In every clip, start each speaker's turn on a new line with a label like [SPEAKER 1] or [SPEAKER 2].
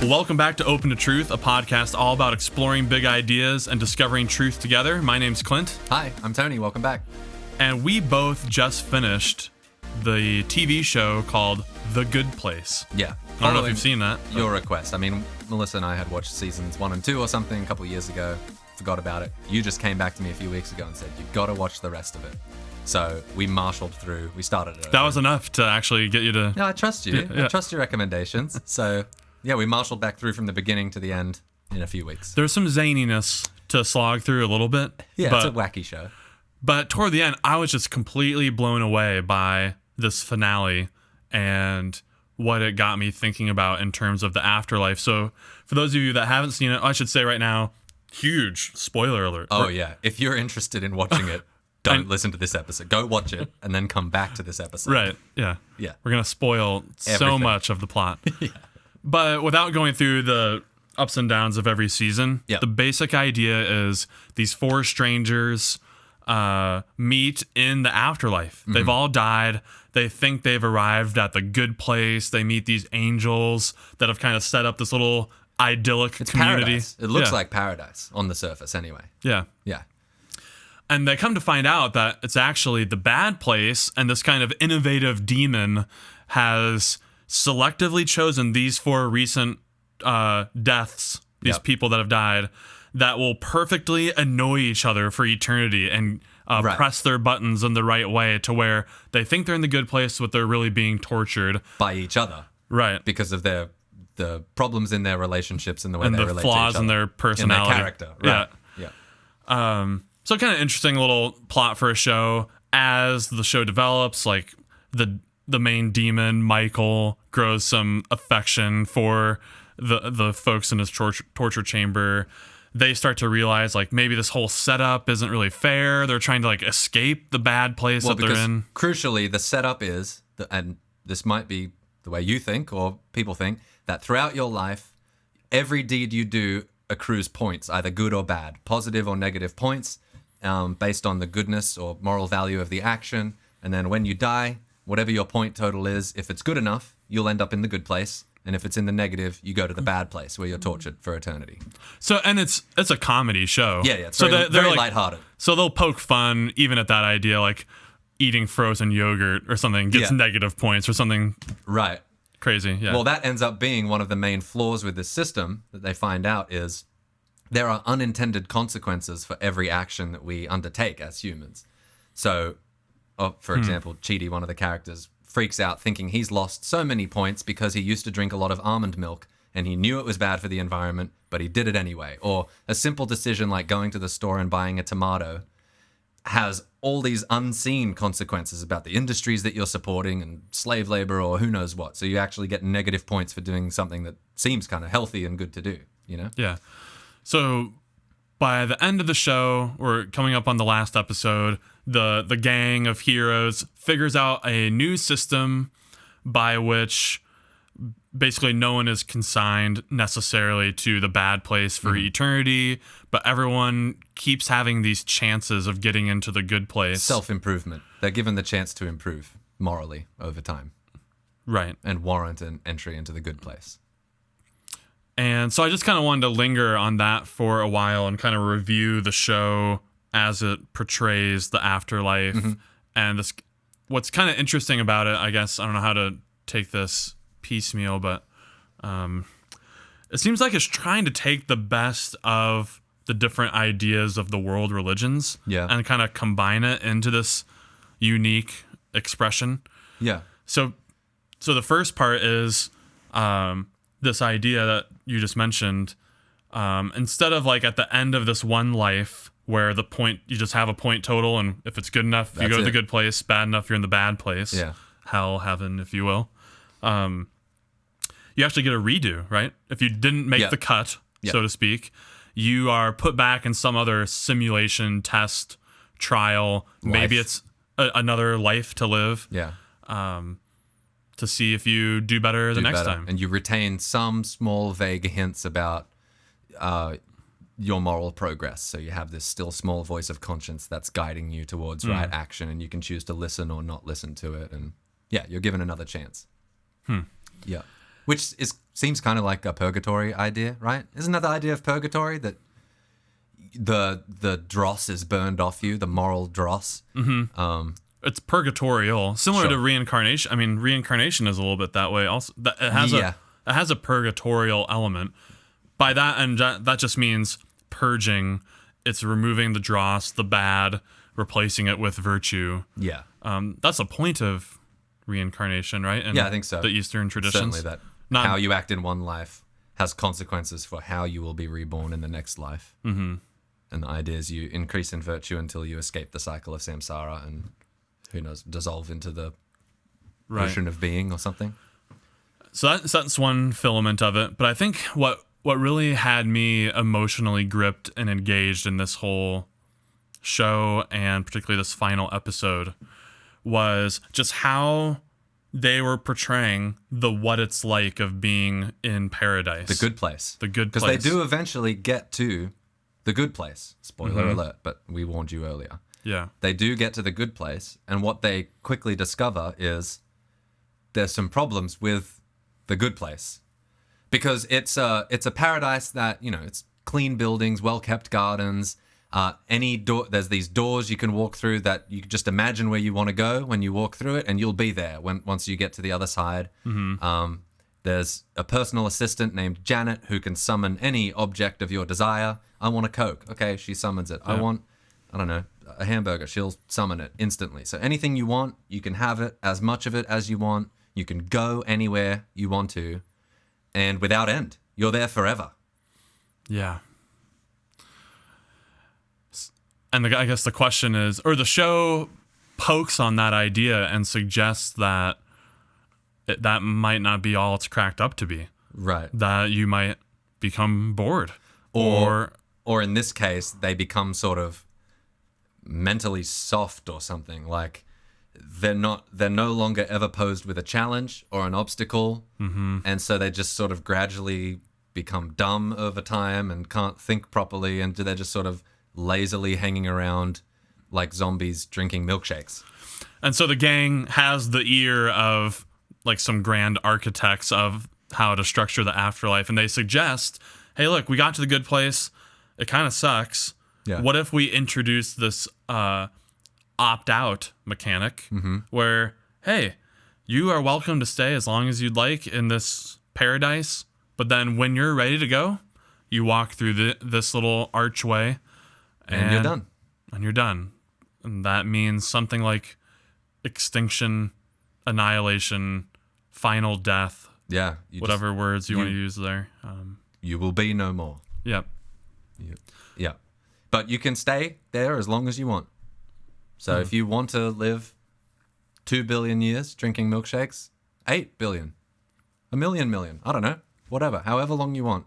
[SPEAKER 1] Welcome back to Open to Truth, a podcast all about exploring big ideas and discovering truth together. My name's Clint.
[SPEAKER 2] Hi, I'm Tony. Welcome back.
[SPEAKER 1] And we both just finished the TV show called The Good Place.
[SPEAKER 2] Yeah.
[SPEAKER 1] I don't know if you've seen that.
[SPEAKER 2] Your request. I mean, Melissa and I had watched seasons 1 and 2 or something a couple of years ago. Forgot about it. You just came back to me a few weeks ago and said, you've got to watch the rest of it. So we marshaled through. We started it.
[SPEAKER 1] That was enough to actually get you to...
[SPEAKER 2] No, I trust you.
[SPEAKER 1] Yeah.
[SPEAKER 2] I trust your recommendations. So, yeah, we marshaled back through from the beginning to the end in a few weeks.
[SPEAKER 1] There's some zaniness to slog through a little bit.
[SPEAKER 2] Yeah,
[SPEAKER 1] but,
[SPEAKER 2] it's a wacky show.
[SPEAKER 1] But toward the end, I was just completely blown away by this finale and what it got me thinking about in terms of the afterlife. So for those of you that haven't seen it, I should say right now, huge spoiler alert.
[SPEAKER 2] Oh, yeah. If you're interested in watching it, don't listen to this episode. Go watch it and then come back to this episode.
[SPEAKER 1] Right. Yeah.
[SPEAKER 2] Yeah.
[SPEAKER 1] We're going to spoil so
[SPEAKER 2] Everything.
[SPEAKER 1] much of the plot.
[SPEAKER 2] Yeah.
[SPEAKER 1] But without going through the ups and downs of every season,
[SPEAKER 2] Yep.
[SPEAKER 1] the basic idea is these four strangers meet in the afterlife.
[SPEAKER 2] Mm-hmm.
[SPEAKER 1] They've all died. They think they've arrived at the good place. They meet these angels that have kind of set up this little idyllic
[SPEAKER 2] It's
[SPEAKER 1] community.
[SPEAKER 2] paradise. It looks
[SPEAKER 1] Yeah.
[SPEAKER 2] like paradise on the surface anyway.
[SPEAKER 1] Yeah.
[SPEAKER 2] Yeah.
[SPEAKER 1] And they come to find out that it's actually the bad place, and this kind of innovative demon has selectively chosen these four recent deaths, these
[SPEAKER 2] Yep.
[SPEAKER 1] people that have died, that will perfectly annoy each other for eternity and
[SPEAKER 2] Right.
[SPEAKER 1] press their buttons in the right way to where they think they're in the good place, but they're really being tortured.
[SPEAKER 2] By each other.
[SPEAKER 1] Right.
[SPEAKER 2] Because of the problems in their relationships and the way
[SPEAKER 1] And
[SPEAKER 2] they
[SPEAKER 1] the
[SPEAKER 2] relate
[SPEAKER 1] flaws
[SPEAKER 2] to each
[SPEAKER 1] in
[SPEAKER 2] other.
[SPEAKER 1] their personality.
[SPEAKER 2] In their character. Right. Yeah.
[SPEAKER 1] So kind of interesting little plot for a show. As the show develops, like the main demon, Michael, grows some affection for the folks in his torture chamber. They start to realize like maybe this whole setup isn't really fair. They're trying to like escape the bad place that they're in.
[SPEAKER 2] Crucially, the setup is, and this might be the way you think or people think, that throughout your life, every deed you do accrues points, either good or bad, positive or negative points, based on the goodness or moral value of the action. And then when you die, whatever your point total is, if it's good enough, you'll end up in the good place. And if it's in the negative, you go to the bad place where you're tortured for eternity.
[SPEAKER 1] So, and it's a comedy show.
[SPEAKER 2] Yeah, it's
[SPEAKER 1] so
[SPEAKER 2] very,
[SPEAKER 1] they're
[SPEAKER 2] very
[SPEAKER 1] like,
[SPEAKER 2] lighthearted.
[SPEAKER 1] So they'll poke fun even at that idea, like eating frozen yogurt or something gets
[SPEAKER 2] Yeah.
[SPEAKER 1] negative points or something
[SPEAKER 2] Right.
[SPEAKER 1] crazy. Yeah.
[SPEAKER 2] Well, that ends up being one of the main flaws with this system that they find out is there are unintended consequences for every action that we undertake as humans. So, for example, Chidi, one of the characters, freaks out thinking he's lost so many points because he used to drink a lot of almond milk and he knew it was bad for the environment, but he did it anyway. Or a simple decision like going to the store and buying a tomato has all these unseen consequences about the industries that you're supporting and slave labor or who knows what. So you actually get negative points for doing something that seems kind of healthy and good to do, you know?
[SPEAKER 1] Yeah. So by the end of the show, or coming up on the last episode, the gang of heroes figures out a new system by which basically no one is consigned necessarily to the bad place for eternity, but everyone keeps having these chances of getting into the good place.
[SPEAKER 2] Self-improvement. They're given the chance to improve morally over time.
[SPEAKER 1] Right.
[SPEAKER 2] And warrant an entry into the good place.
[SPEAKER 1] And so I just kind of wanted to linger on that for a while and kind of review the show as it portrays the afterlife. And this, what's kind of interesting about it, I guess, I don't know how to take this piecemeal, but it seems like it's trying to take the best of the different ideas of the world religions and kind of combine it into this unique expression.
[SPEAKER 2] Yeah.
[SPEAKER 1] So the first part is this idea that you just mentioned. Instead of like at the end of this one life where the point, you just have a point total, and if it's good enough, you go to the good place, bad enough, you're in the bad place.
[SPEAKER 2] Yeah.
[SPEAKER 1] Hell, heaven, if you will. You actually get a redo, right? If you didn't make the cut, so to speak, you are put back in some other simulation, test, trial. Maybe it's another life to live.
[SPEAKER 2] Yeah.
[SPEAKER 1] To see if you do better the next time.
[SPEAKER 2] And you retain some small vague hints about your moral progress. So you have this still small voice of conscience that's guiding you towards right action, and you can choose to listen or not listen to it. And yeah, you're given another chance. Yeah. Which seems kind of like a purgatory idea, right? Isn't that the idea of purgatory, that the dross is burned off you, the moral dross?
[SPEAKER 1] Mm-hmm. It's purgatorial, similar to reincarnation. I mean, reincarnation is a little bit that way. Also, it has a purgatorial element. By that, and that just means purging. It's removing the dross, the bad, replacing it with virtue.
[SPEAKER 2] Yeah.
[SPEAKER 1] That's a point of reincarnation, right? And
[SPEAKER 2] I think so.
[SPEAKER 1] The Eastern traditions.
[SPEAKER 2] Certainly that how you act in one life has consequences for how you will be reborn in the next life.
[SPEAKER 1] Mm-hmm.
[SPEAKER 2] And the idea is you increase in virtue until you escape the cycle of samsara and, who knows, dissolve into the ocean of being or something.
[SPEAKER 1] So that's one filament of it. But I think what really had me emotionally gripped and engaged in this whole show, and particularly this final episode, was just how they were portraying what it's like of being in paradise.
[SPEAKER 2] The good place.
[SPEAKER 1] The good place.
[SPEAKER 2] Because they do eventually get to the good place. Spoiler alert, but we warned you earlier.
[SPEAKER 1] Yeah.
[SPEAKER 2] They do get to the good place, and what they quickly discover is there's some problems with the good place. Because it's a paradise that, it's clean buildings, well-kept gardens, there's these doors you can walk through that you can just imagine where you want to go when you walk through it, and you'll be there once you get to the other side.
[SPEAKER 1] Mm-hmm.
[SPEAKER 2] There's a personal assistant named Janet who can summon any object of your desire. I want a Coke. Okay, she summons it. I want, I don't know, a hamburger. She'll summon it instantly. So anything you want, you can have it, as much of it as you want. You can go anywhere you want to, and without end. You're there forever.
[SPEAKER 1] Yeah. And I guess the question is, or the show pokes on that idea and suggests that that might not be all it's cracked up to be.
[SPEAKER 2] Right.
[SPEAKER 1] That you might become bored.
[SPEAKER 2] Or in this case, they become sort of mentally soft or something. Like they're no longer ever posed with a challenge or an obstacle.
[SPEAKER 1] Mm-hmm.
[SPEAKER 2] And so they just sort of gradually become dumb over time and can't think properly. And they're just sort of lazily hanging around like zombies drinking milkshakes.
[SPEAKER 1] And so the gang has the ear of like some grand architects of how to structure the afterlife, and they suggest, hey, look, we got to the good place. It kind of sucks.
[SPEAKER 2] Yeah.
[SPEAKER 1] What if we introduce this opt-out mechanic where, hey, you are welcome to stay as long as you'd like in this paradise, but then when you're ready to go, you walk through this little archway,
[SPEAKER 2] and you're done.
[SPEAKER 1] And you're done. And that means something like extinction, annihilation, final death.
[SPEAKER 2] Yeah.
[SPEAKER 1] Whatever words you want to use there.
[SPEAKER 2] You will be no more.
[SPEAKER 1] Yep.
[SPEAKER 2] Yeah. But you can stay there as long as you want. So if you want to live 2 billion years drinking milkshakes, 8 billion, a million, I don't know, whatever, however long you want.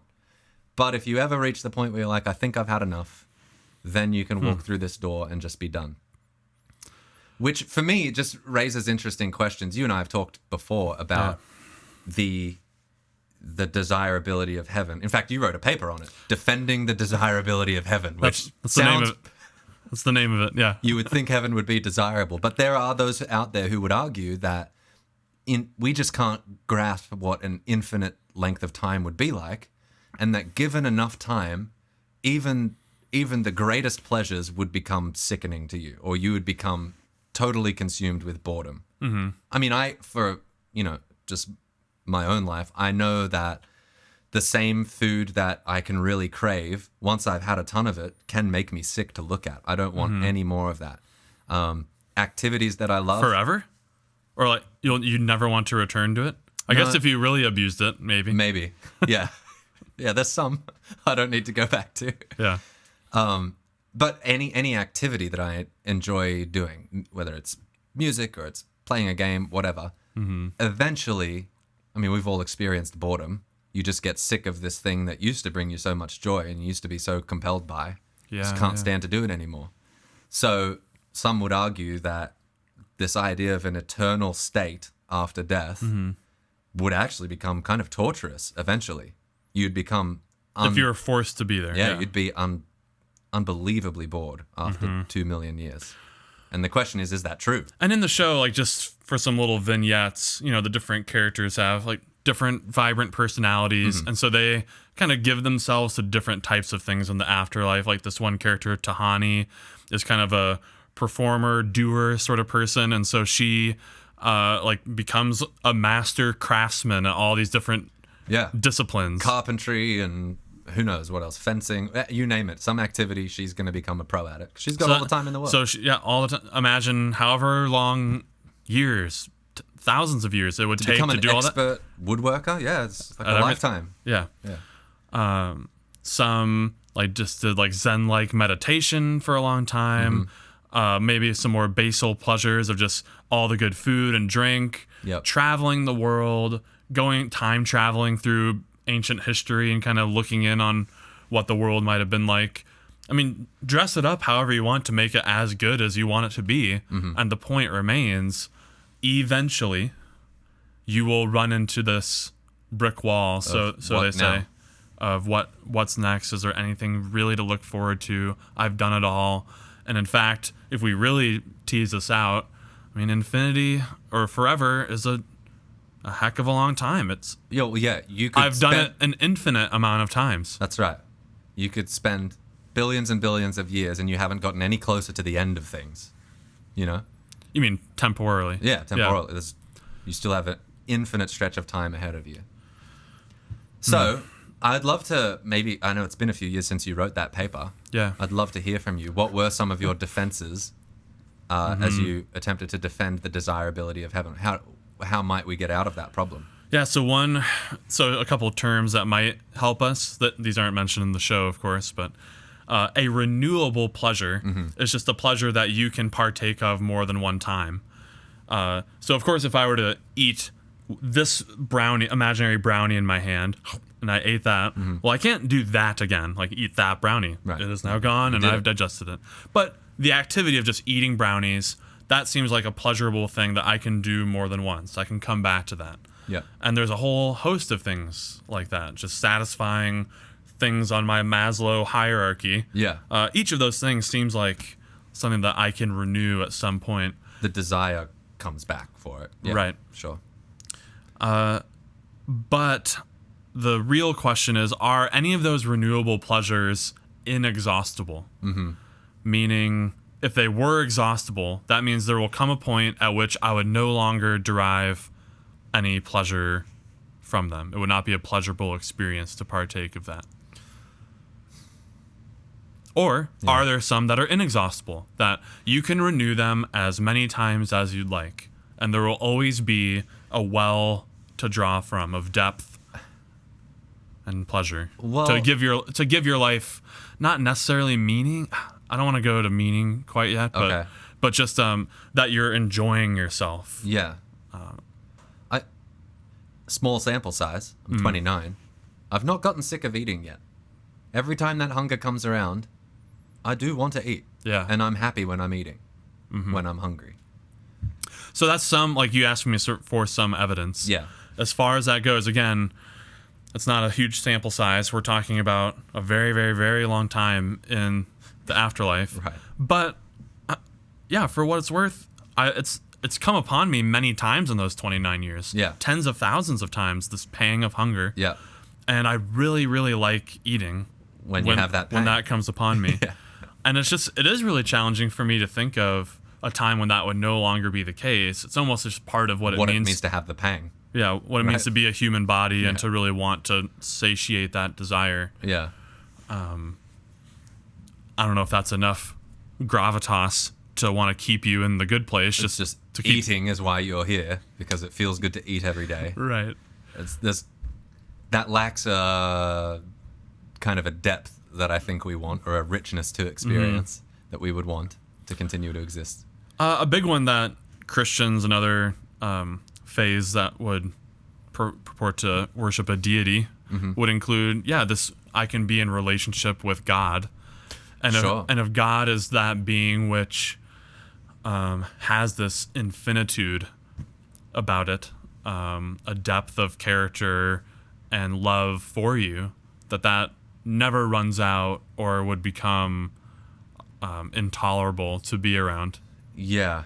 [SPEAKER 2] But if you ever reach the point where you're like, I think I've had enough, then you can walk through this door and just be done. Which, for me, just raises interesting questions. You and I have talked before about the desirability of heaven. In fact, you wrote a paper on it, Defending the Desirability of Heaven, which
[SPEAKER 1] that's
[SPEAKER 2] sounds...
[SPEAKER 1] the name of it. That's the name of it, yeah.
[SPEAKER 2] You would think heaven would be desirable. But there are those out there who would argue that we just can't grasp what an infinite length of time would be like, and that given enough time, even the greatest pleasures would become sickening to you, or you would become totally consumed with boredom.
[SPEAKER 1] Mm-hmm.
[SPEAKER 2] I mean, just my own life, I know that the same food that I can really crave, once I've had a ton of it, can make me sick to look at. I don't want any more of that. Activities that I love.
[SPEAKER 1] Forever? Or like you never want to return to it? I guess if you really abused it, maybe.
[SPEAKER 2] Maybe. Yeah. Yeah, there's some I don't need to go back to.
[SPEAKER 1] Yeah.
[SPEAKER 2] But any activity that I enjoy doing, whether it's music or it's playing a game, whatever, eventually, I mean, we've all experienced boredom. You just get sick of this thing that used to bring you so much joy and you used to be so compelled by. You just can't stand to do it anymore. So some would argue that this idea of an eternal state after death would actually become kind of torturous eventually. You'd become...
[SPEAKER 1] if you were forced to be there.
[SPEAKER 2] Yeah, you'd be unbelievably bored after 2 million years. And the question is that true?
[SPEAKER 1] And in the show, like just for some little vignettes, the different characters have like different vibrant personalities, and so they kind of give themselves to different types of things in the afterlife. Like this one character, Tahani, is kind of a performer, doer sort of person, and so she like becomes a master craftsman at all these different disciplines,
[SPEAKER 2] carpentry, and who knows what else, fencing, you name it, some activity. She's going to become a pro at it. She's got all the time in the world.
[SPEAKER 1] So all the time. Imagine however long years, thousands of years it would take to do all that.
[SPEAKER 2] Become an expert woodworker. Yeah, it's like a lifetime.
[SPEAKER 1] Yeah. Some like just did like Zen-like meditation for a long time. Maybe some more basal pleasures of just all the good food and drink. Traveling the world, time traveling through ancient history and kind of looking in on what the world might have been like. I mean, dress it up however you want to make it as good as you want it to be. And the point remains, eventually, you will run into this brick wall. So they say, of what's next. Is there anything really to look forward to? I've done it all. And in fact, if we really tease this out, I mean, infinity or forever is a heck of a long time. I've done it an infinite amount of times.
[SPEAKER 2] That's right. You could spend billions and billions of years and you haven't gotten any closer to the end of things. You know?
[SPEAKER 1] You mean temporally?
[SPEAKER 2] Yeah, temporally. Yeah. You still have an infinite stretch of time ahead of you. So, I'd love to I know it's been a few years since you wrote that paper.
[SPEAKER 1] Yeah.
[SPEAKER 2] I'd love to hear from you. What were some of your defenses as you attempted to defend the desirability of heaven? How might we get out of that problem?
[SPEAKER 1] Yeah, so a couple of terms that might help us, that these aren't mentioned in the show, of course, but a renewable pleasure is just a pleasure that you can partake of more than one time. So, of course, if I were to eat this imaginary brownie in my hand, and I ate that, well, I can't do that again, like eat that brownie.
[SPEAKER 2] Right.
[SPEAKER 1] It is now gone, and I've digested it. But the activity of just eating brownies, that seems like a pleasurable thing that I can do more than once. I can come back to that.
[SPEAKER 2] Yeah.
[SPEAKER 1] And there's a whole host of things like that, just satisfying things on my Maslow hierarchy.
[SPEAKER 2] Yeah.
[SPEAKER 1] Each of those things seems like something that I can renew at some point.
[SPEAKER 2] The desire comes back for it. Yeah,
[SPEAKER 1] right.
[SPEAKER 2] Sure.
[SPEAKER 1] But the real question is, are any of those renewable pleasures inexhaustible? Meaning, if they were exhaustible, that means there will come a point at which I would no longer derive any pleasure from them. It would not be a pleasurable experience to partake of that. Or are there some that are inexhaustible, that you can renew them as many times as you'd like, and there will always be a well to draw from of depth and pleasure to give your life not necessarily meaning. I don't want to go to meaning quite yet, but just that you're enjoying yourself.
[SPEAKER 2] Yeah. Small sample size. I'm 29. I've not gotten sick of eating yet. Every time that hunger comes around, I do want to eat.
[SPEAKER 1] Yeah.
[SPEAKER 2] And I'm happy when I'm eating, when I'm hungry.
[SPEAKER 1] So that's like you asked me for some evidence.
[SPEAKER 2] Yeah.
[SPEAKER 1] As far as that goes, again, it's not a huge sample size. We're talking about a very, very, very long time in the afterlife.
[SPEAKER 2] Right.
[SPEAKER 1] But for what it's worth, it's come upon me many times in those 29 years.
[SPEAKER 2] Yeah.
[SPEAKER 1] Tens of thousands of times, this pang of hunger.
[SPEAKER 2] Yeah.
[SPEAKER 1] And I really, really like eating
[SPEAKER 2] when you have that pang.
[SPEAKER 1] When that comes upon me.
[SPEAKER 2] Yeah.
[SPEAKER 1] And it is really challenging for me to think of a time when that would no longer be the case. It's almost just part of what it means
[SPEAKER 2] to have the pang.
[SPEAKER 1] Yeah, what it means to be a human body and to really want to satiate that desire.
[SPEAKER 2] Yeah.
[SPEAKER 1] I don't know if that's enough gravitas to want to keep you in the good place.
[SPEAKER 2] Just eating is why you're here, because it feels good to eat every day.
[SPEAKER 1] Right.
[SPEAKER 2] That lacks a kind of a depth that I think we want, or a richness to experience that we would want to continue to exist.
[SPEAKER 1] A big one that Christians and other faiths that would purport to worship a deity would include, this I can be in relationship with God. And if God is that being which has this infinitude about it, a depth of character and love for you, that never runs out or would become intolerable to be around.
[SPEAKER 2] Yeah.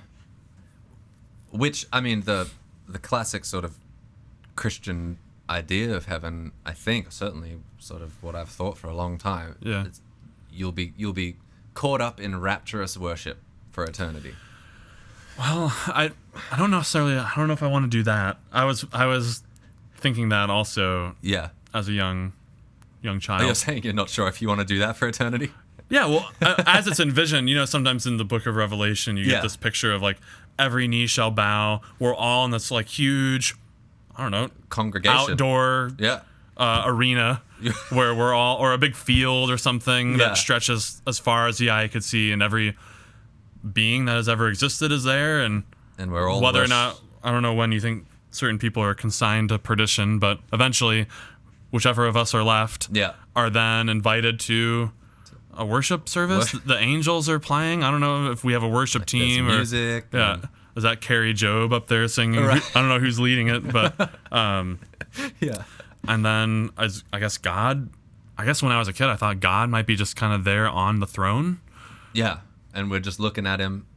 [SPEAKER 2] Which, I mean, the classic sort of Christian idea of heaven, I think, certainly sort of what I've thought for a long time.
[SPEAKER 1] Yeah.
[SPEAKER 2] You'll be caught up in rapturous worship for eternity.
[SPEAKER 1] Well, I don't necessarily. I don't know if I want to do that. I was thinking that also.
[SPEAKER 2] Yeah.
[SPEAKER 1] As a young child.
[SPEAKER 2] You're saying you're not sure if you want to do that for eternity?
[SPEAKER 1] Yeah. Well, as it's envisioned, sometimes in the Book of Revelation, you get this picture of like every knee shall bow. We're all in this like huge, I don't know,
[SPEAKER 2] congregation,
[SPEAKER 1] outdoor arena where we're all, or a big field or something that stretches as far as the eye could see, and every being that has ever existed is there, and
[SPEAKER 2] we're all
[SPEAKER 1] whether or not, I don't know when you think certain people are consigned to perdition, but eventually whichever of us are left are then invited to a worship service. The angels are playing. I don't know if we have a worship team or
[SPEAKER 2] music.
[SPEAKER 1] Is that Carrie Job up there singing? Right. I don't know who's leading it, but and then I guess God. I guess when I was a kid, I thought God might be just kind of there on the throne.
[SPEAKER 2] Yeah, and we're just looking at him,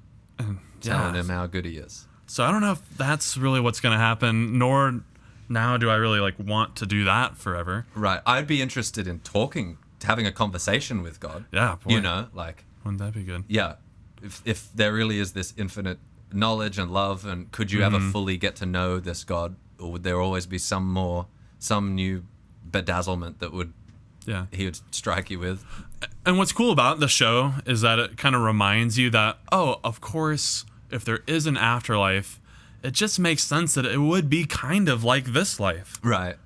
[SPEAKER 2] telling him how good he is.
[SPEAKER 1] So I don't know if that's really what's going to happen. Nor now do I really like want to do that forever.
[SPEAKER 2] Right. I'd be interested in having a conversation with God.
[SPEAKER 1] Yeah. Boy.
[SPEAKER 2] Like,
[SPEAKER 1] wouldn't that be good?
[SPEAKER 2] Yeah. If there really is this infinite knowledge and love, and could you ever fully get to know this God, or would there always be some new bedazzlement that he would strike you with?
[SPEAKER 1] And what's cool about the show is that it kind of reminds you that, oh, of course, if there is an afterlife, it just makes sense that it would be kind of like this life.
[SPEAKER 2] Right.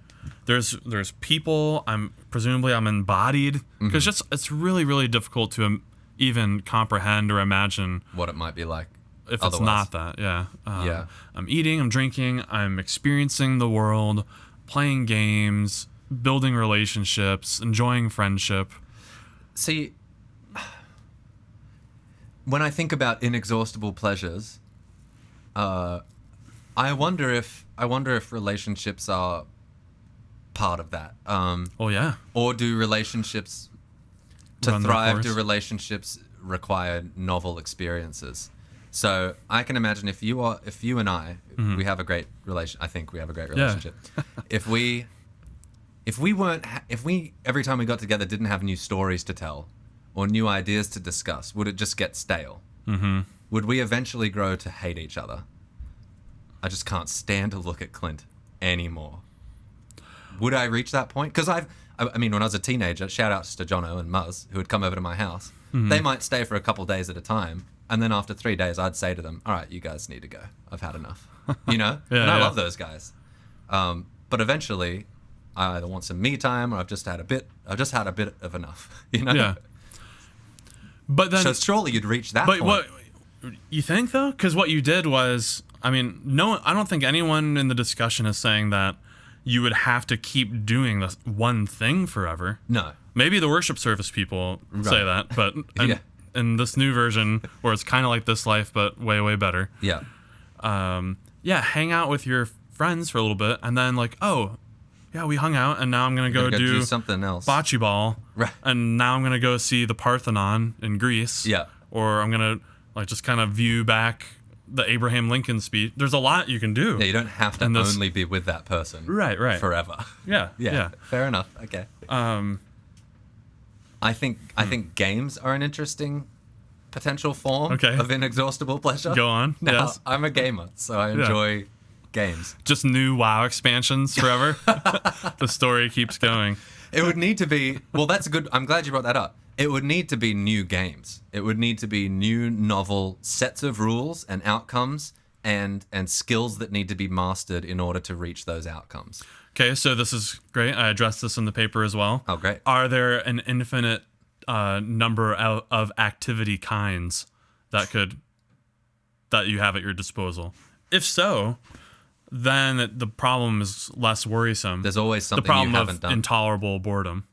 [SPEAKER 1] There's people. I'm embodied, because it's really, really difficult to even comprehend or imagine
[SPEAKER 2] what it might be like
[SPEAKER 1] if
[SPEAKER 2] otherwise.
[SPEAKER 1] It's not that. Yeah. I'm eating, I'm drinking, I'm experiencing the world, playing games, building relationships, enjoying friendship.
[SPEAKER 2] See, when I think about inexhaustible pleasures, I wonder if relationships are part of that. Or do relationships thrive? Do relationships require novel experiences? So I can imagine if you and I, we have a great relation. I think we have a great relationship. If we every time we got together didn't have new stories to tell or new ideas to discuss, would it just get stale? Mm-hmm. Would we eventually grow to hate each other? I just can't stand to look at Clint anymore. Would I reach that point? Because I mean, when I was a teenager, shout outs to Jono and Muzz, who would come over to my house. They might stay for a couple days at a time, and then after 3 days, I'd say to them, "All right, you guys need to go. I've had enough." And I love those guys. But eventually, I either want some me time, or I've just had a bit of enough.
[SPEAKER 1] Yeah. But then,
[SPEAKER 2] so surely you'd reach that point.
[SPEAKER 1] But what you think though? Because what you did was, I mean, I don't think anyone in the discussion is saying that you would have to keep doing this one thing forever.
[SPEAKER 2] No.
[SPEAKER 1] Maybe the worship service people say that, but in this new version where it's kind of like this life, but way, way better.
[SPEAKER 2] Yeah.
[SPEAKER 1] Hang out with your friends for a little bit, and then like, oh, yeah, we hung out, and now I'm going to go do
[SPEAKER 2] something else.
[SPEAKER 1] Bocce ball.
[SPEAKER 2] Right.
[SPEAKER 1] And now I'm going to go see the Parthenon in Greece.
[SPEAKER 2] Yeah.
[SPEAKER 1] Or I'm going to like just kind of view back the Abraham Lincoln speech. There's a lot you can do.
[SPEAKER 2] Yeah, you don't have to only be with that person.
[SPEAKER 1] Right.
[SPEAKER 2] Forever.
[SPEAKER 1] Yeah.
[SPEAKER 2] Fair enough. Okay. I think games are an interesting potential form of inexhaustible pleasure.
[SPEAKER 1] Go on.
[SPEAKER 2] Now,
[SPEAKER 1] yes.
[SPEAKER 2] I'm a gamer, so I enjoy games.
[SPEAKER 1] Just new WoW expansions forever. The story keeps going.
[SPEAKER 2] It would need to be, well, that's good. I'm glad you brought that up. It would need to be new games. It would need to be new novel sets of rules and outcomes and skills that need to be mastered in order to reach those outcomes.
[SPEAKER 1] Okay, so this is great. I addressed this in the paper as well.
[SPEAKER 2] Oh, great.
[SPEAKER 1] Are there an infinite number of activity kinds that you have at your disposal? If so, then the problem is less worrisome.
[SPEAKER 2] There's always something
[SPEAKER 1] you haven't done. The
[SPEAKER 2] problem of
[SPEAKER 1] intolerable boredom.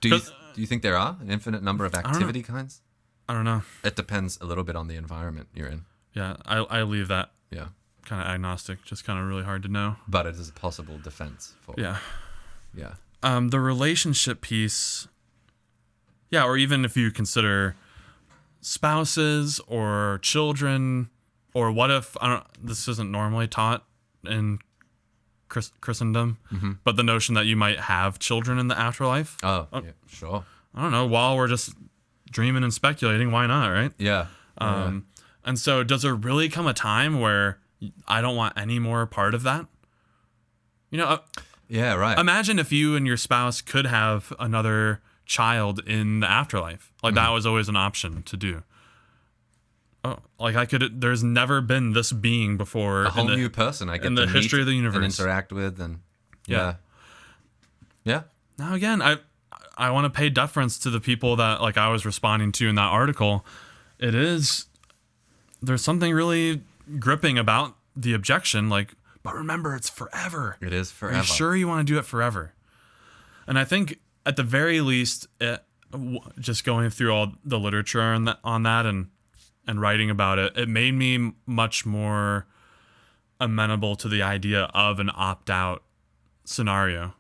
[SPEAKER 2] Do you think there are an infinite number of activity kinds?
[SPEAKER 1] I don't know.
[SPEAKER 2] It depends a little bit on the environment you're in.
[SPEAKER 1] Yeah, I leave that.
[SPEAKER 2] Yeah.
[SPEAKER 1] Kind of agnostic, just kind of really hard to know.
[SPEAKER 2] But it is a possible defense for.
[SPEAKER 1] Yeah.
[SPEAKER 2] Yeah.
[SPEAKER 1] The relationship piece. Yeah, or even if you consider spouses or children, or what if this isn't normally taught in Christendom, but the notion that you might have children in the afterlife.
[SPEAKER 2] Oh, yeah, sure.
[SPEAKER 1] I don't know. While we're just dreaming and speculating, why not, right?
[SPEAKER 2] Yeah.
[SPEAKER 1] And so does there really come a time where I don't want any more part of that? You know,
[SPEAKER 2] Yeah, right.
[SPEAKER 1] imagine if you and your spouse could have another child in the afterlife. Like that was always an option to do. Oh, like there's never been this being before.
[SPEAKER 2] A whole new person I get
[SPEAKER 1] in
[SPEAKER 2] to
[SPEAKER 1] the
[SPEAKER 2] meet
[SPEAKER 1] history of the universe.
[SPEAKER 2] and interact with, and yeah.
[SPEAKER 1] Now again, I want to pay deference to the people that like I was responding to in that article. There's something really gripping about the objection, like, but remember, it's forever.
[SPEAKER 2] It is forever.
[SPEAKER 1] Are you sure you want to do it forever? And I think at the very least, just going through all the literature on that and writing about it, it made me much more amenable to the idea of an opt-out scenario.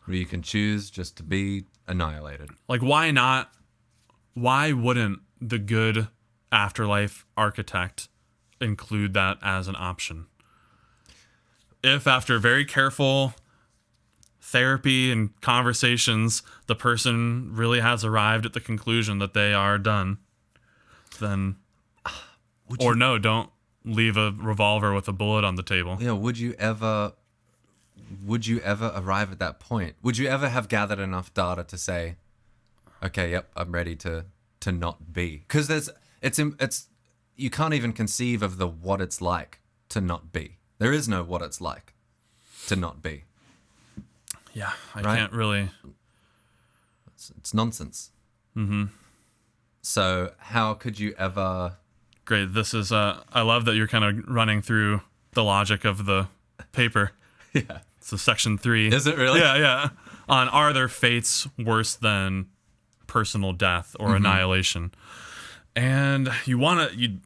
[SPEAKER 2] Where you can choose just to be annihilated.
[SPEAKER 1] Like, why not? Why wouldn't the good afterlife architect include that as an option? If after very careful therapy and conversations, the person really has arrived at the conclusion that they are done, then... no, don't leave a revolver with a bullet on the table.
[SPEAKER 2] Yeah, would you ever arrive at that point? Would you ever have gathered enough data to say, okay, yep, I'm ready to not be? Because it's you can't even conceive of the what it's like to not be. There is no what it's like to not be.
[SPEAKER 1] Yeah, I
[SPEAKER 2] Right?
[SPEAKER 1] can't really.
[SPEAKER 2] It's nonsense. Mm-hmm. So how could you ever?
[SPEAKER 1] Great. This is. I love that you're kind of running through the logic of the paper.
[SPEAKER 2] Yeah.
[SPEAKER 1] So section 3.
[SPEAKER 2] Is it really?
[SPEAKER 1] Yeah. On are there fates worse than personal death or annihilation? And the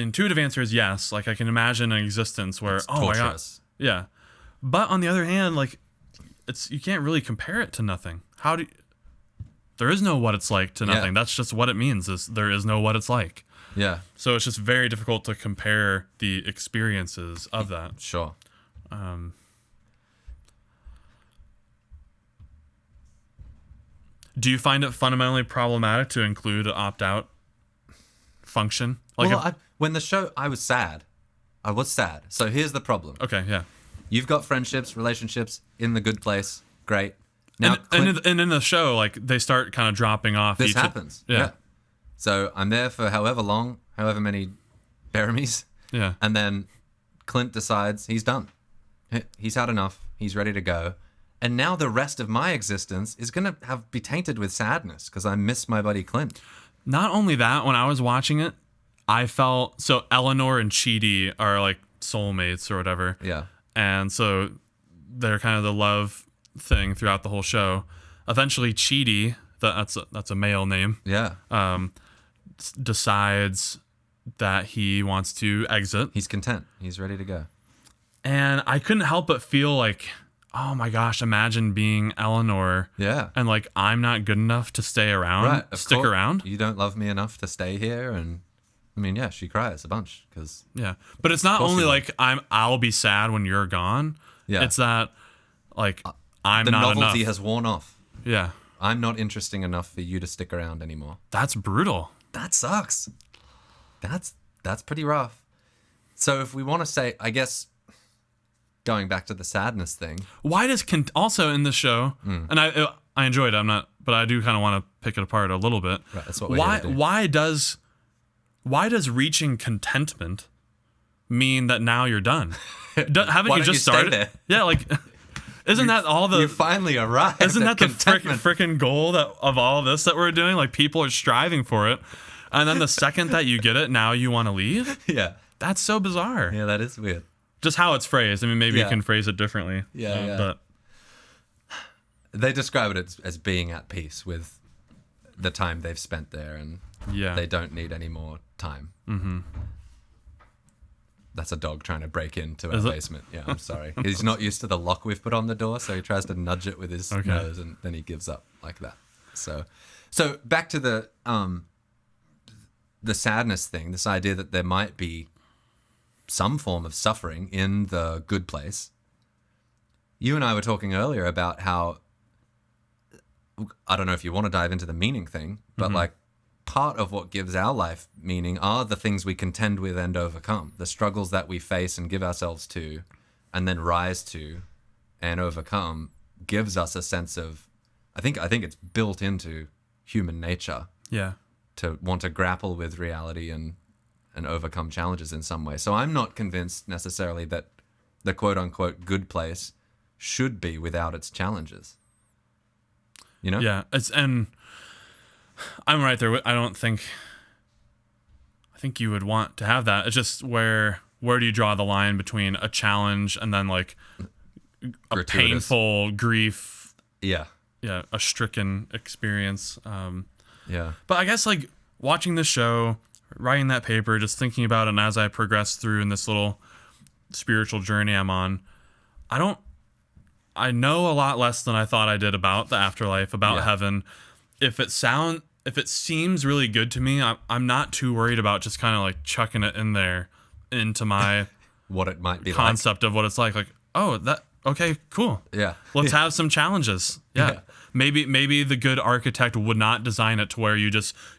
[SPEAKER 1] intuitive answer is yes. Like I can imagine an existence where
[SPEAKER 2] It's
[SPEAKER 1] my god,
[SPEAKER 2] torturous.
[SPEAKER 1] yeah. But on the other hand, like you can't really compare it to nothing. There is no what it's like to nothing.
[SPEAKER 2] Yeah.
[SPEAKER 1] That's just what it means. Is there is no what it's like.
[SPEAKER 2] Yeah.
[SPEAKER 1] So it's just very difficult to compare the experiences of that.
[SPEAKER 2] Sure.
[SPEAKER 1] Do you find it fundamentally problematic to include an opt-out function? Like,
[SPEAKER 2] When the show, I was sad. I was sad. So here's the problem.
[SPEAKER 1] okay, yeah.
[SPEAKER 2] You've got friendships, relationships in the good place. Great. Now,
[SPEAKER 1] And in the show, like they start kind of dropping off.
[SPEAKER 2] this happens.
[SPEAKER 1] Yeah.
[SPEAKER 2] So I'm there for however long, however many Baramies.
[SPEAKER 1] Yeah.
[SPEAKER 2] And then Clint decides he's done. He's had enough. He's ready to go. And now the rest of my existence is going to be tainted with sadness because I miss my buddy Clint.
[SPEAKER 1] Not only that, when I was watching it, I felt so Eleanor and Chidi are like soulmates or whatever.
[SPEAKER 2] Yeah.
[SPEAKER 1] And so they're kind of the love thing throughout the whole show. Eventually, Chidi, that's a male name,
[SPEAKER 2] Yeah.
[SPEAKER 1] decides that he wants to exit.
[SPEAKER 2] He's content. He's ready to go.
[SPEAKER 1] And I couldn't help but feel like, oh my gosh, imagine being Eleanor.
[SPEAKER 2] Yeah.
[SPEAKER 1] And like, I'm not good enough to stay around,
[SPEAKER 2] Right.
[SPEAKER 1] stick around.
[SPEAKER 2] You don't love me enough to stay here. And I mean, yeah, she cries a bunch because.
[SPEAKER 1] Yeah. But it's not
[SPEAKER 2] course
[SPEAKER 1] only
[SPEAKER 2] you
[SPEAKER 1] like I'll be sad when you're gone.
[SPEAKER 2] Yeah.
[SPEAKER 1] It's that like I'm
[SPEAKER 2] the
[SPEAKER 1] not
[SPEAKER 2] novelty
[SPEAKER 1] enough.
[SPEAKER 2] has worn off.
[SPEAKER 1] Yeah.
[SPEAKER 2] I'm not interesting enough for you to stick around anymore.
[SPEAKER 1] That's brutal.
[SPEAKER 2] That sucks. That's pretty rough. So if we want to say, I guess, going back to the sadness thing.
[SPEAKER 1] Why does also in the show, and I enjoyed it. But I do kind of want to pick it apart a little bit.
[SPEAKER 2] Right, that's what we're here to do.
[SPEAKER 1] Why does reaching contentment mean that now you're done? Haven't
[SPEAKER 2] Why
[SPEAKER 1] you
[SPEAKER 2] don't
[SPEAKER 1] just
[SPEAKER 2] you stay
[SPEAKER 1] started?
[SPEAKER 2] there?
[SPEAKER 1] Yeah, like isn't that all
[SPEAKER 2] You
[SPEAKER 1] the
[SPEAKER 2] finally arrived.
[SPEAKER 1] isn't
[SPEAKER 2] at
[SPEAKER 1] that the
[SPEAKER 2] contentment.
[SPEAKER 1] freaking goal of all this that we're doing? Like people are striving for it, and then the second that you get it, now you want to leave.
[SPEAKER 2] Yeah.
[SPEAKER 1] That's so bizarre.
[SPEAKER 2] Yeah, that is weird.
[SPEAKER 1] Just how it's phrased. I mean, maybe you
[SPEAKER 2] Yeah.
[SPEAKER 1] can phrase it differently.
[SPEAKER 2] Yeah.
[SPEAKER 1] But
[SPEAKER 2] They describe it as being at peace with the time they've spent there, and
[SPEAKER 1] yeah,
[SPEAKER 2] they don't need any more time. Mm-hmm. That's a dog trying to break into our
[SPEAKER 1] Is it?
[SPEAKER 2] basement. Yeah, I'm sorry. He's not used to the lock we've put on the door, so he tries to nudge it with his
[SPEAKER 1] Okay.
[SPEAKER 2] nose, and then he gives up like that. So back to the sadness thing. This idea that there might be some form of suffering in the good place. You and I were talking earlier about how, I don't know if you want to dive into the meaning thing, but like part of what gives our life meaning are the things we contend with and overcome, the struggles that we face and give ourselves to and then rise to and overcome gives us a sense of, I think it's built into human nature.
[SPEAKER 1] Yeah.
[SPEAKER 2] To want to grapple with reality and overcome challenges in some way. So I'm not convinced necessarily that the quote unquote good place should be without its challenges. You know?
[SPEAKER 1] Yeah. And I'm right there. I think you would want to have that. It's just where do you draw the line between a challenge and then like a
[SPEAKER 2] Gratuitous.
[SPEAKER 1] painful grief?
[SPEAKER 2] Yeah.
[SPEAKER 1] Yeah. A stricken experience.
[SPEAKER 2] Yeah.
[SPEAKER 1] But I guess like watching this show, writing that paper, just thinking about it, and as I progress through in this little spiritual journey I'm on, I know a lot less than I thought I did about the afterlife, about heaven. If it seems really good to me, I'm not too worried about just kind of like chucking it in there into my
[SPEAKER 2] what it might be
[SPEAKER 1] concept of what it's like. Like, oh, okay, cool.
[SPEAKER 2] Yeah.
[SPEAKER 1] Let's have some challenges. Yeah. Maybe the good architect would not design it to where you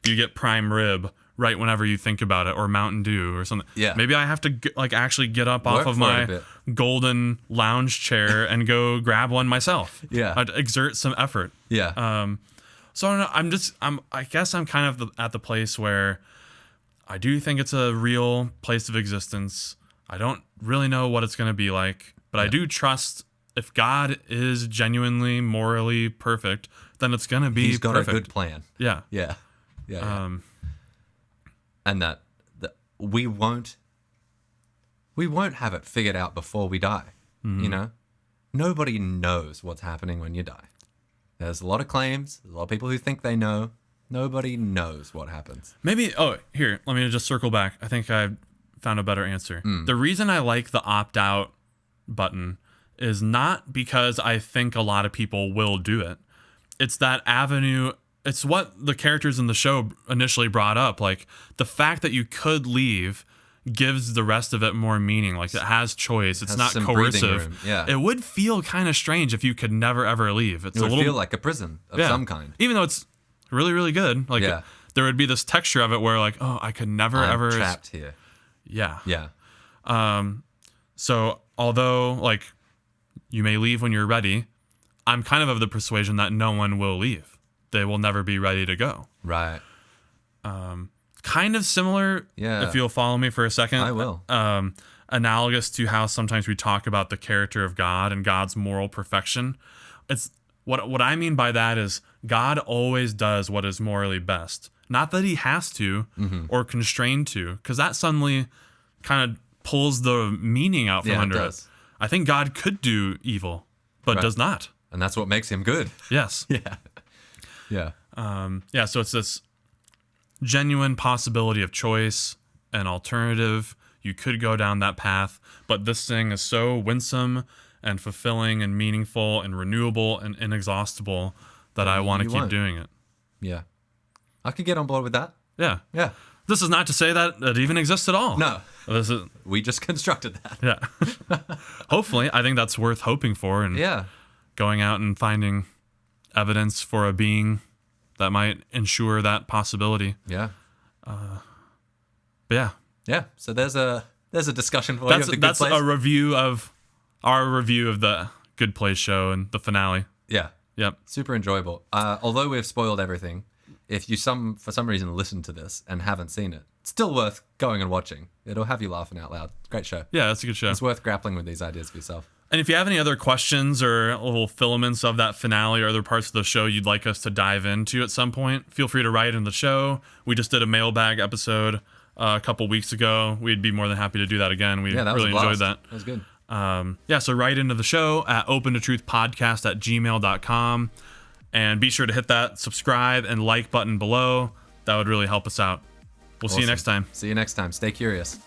[SPEAKER 1] get prime rib right whenever you think about it, or Mountain Dew or something.
[SPEAKER 2] Yeah.
[SPEAKER 1] Maybe I have to actually get up off of my golden lounge chair and go grab one myself.
[SPEAKER 2] Yeah.
[SPEAKER 1] I'd exert some effort.
[SPEAKER 2] Yeah.
[SPEAKER 1] So I don't know. I guess I'm kind of at the place where I do think it's a real place of existence. I don't really know what it's going to be like, but I do trust if God is genuinely morally perfect, then it's going to be
[SPEAKER 2] He's got
[SPEAKER 1] perfect.
[SPEAKER 2] a good plan.
[SPEAKER 1] Yeah.
[SPEAKER 2] Yeah. And that we won't have it figured out before we die. You know, nobody knows what's happening when you die. There's a lot of claims. There's a lot of people who think they know. Nobody knows what happens.
[SPEAKER 1] Maybe. Oh, here. Let me just circle back. I think I found a better answer. The reason I like the opt-out button is not because I think a lot of people will do it. It's that avenue. It's what the characters in the show initially brought up. Like the fact that you could leave gives the rest of it more meaning. Like it has choice. It's not coercive.
[SPEAKER 2] Yeah.
[SPEAKER 1] It would feel kind of strange if you could never ever leave. It
[SPEAKER 2] would feel like a prison of some kind.
[SPEAKER 1] Even though it's really, really good. Like there would be this texture of it where like, oh, I could never ever
[SPEAKER 2] trapped here.
[SPEAKER 1] Yeah.
[SPEAKER 2] Yeah.
[SPEAKER 1] So although like you may leave when you're ready, I'm kind of the persuasion that no one will leave. They will never be ready to go.
[SPEAKER 2] Right.
[SPEAKER 1] Kind of similar, if you'll follow me for a second.
[SPEAKER 2] I will.
[SPEAKER 1] Analogous to how sometimes we talk about the character of God and God's moral perfection. It's what I mean by that is God always does what is morally best. Not that he has to or constrained to, because that suddenly kind of pulls the meaning out from under it. I think God could do evil, but does not.
[SPEAKER 2] And that's what makes him good.
[SPEAKER 1] Yes.
[SPEAKER 2] Yeah.
[SPEAKER 1] So it's this genuine possibility of choice and alternative. You could go down that path, but this thing is so winsome and fulfilling and meaningful and renewable and inexhaustible that I want to keep doing it.
[SPEAKER 2] Yeah. I could get on board with that.
[SPEAKER 1] Yeah.
[SPEAKER 2] Yeah.
[SPEAKER 1] This is not to say that it even exists at all.
[SPEAKER 2] No.
[SPEAKER 1] This is,
[SPEAKER 2] we just constructed that.
[SPEAKER 1] Yeah. Hopefully, I think that's worth hoping for and going out and finding evidence for a being that might ensure that possibility.
[SPEAKER 2] Yeah.
[SPEAKER 1] But yeah.
[SPEAKER 2] Yeah. So there's a discussion for you of the Good Place.
[SPEAKER 1] That's a review of our review of the Good Place show and the finale.
[SPEAKER 2] Yeah.
[SPEAKER 1] Yep.
[SPEAKER 2] Super enjoyable. Although we've spoiled everything, if you for some reason listen to this and haven't seen it, it's still worth going and watching. It'll have you laughing out loud. Great show.
[SPEAKER 1] Yeah, that's a good show.
[SPEAKER 2] It's worth grappling with these ideas for yourself.
[SPEAKER 1] And if you have any other questions or little filaments of that finale or other parts of the show you'd like us to dive into at some point, feel free to write in the show. We just did a mailbag episode a couple weeks ago. We'd be more than happy to do that again. We really enjoyed that.
[SPEAKER 2] That was good.
[SPEAKER 1] So write into the show at opentotruthpodcast@gmail.com. And be sure to hit that subscribe and like button below. That would really help us out. We'll see you next time.
[SPEAKER 2] See you next time. Stay curious.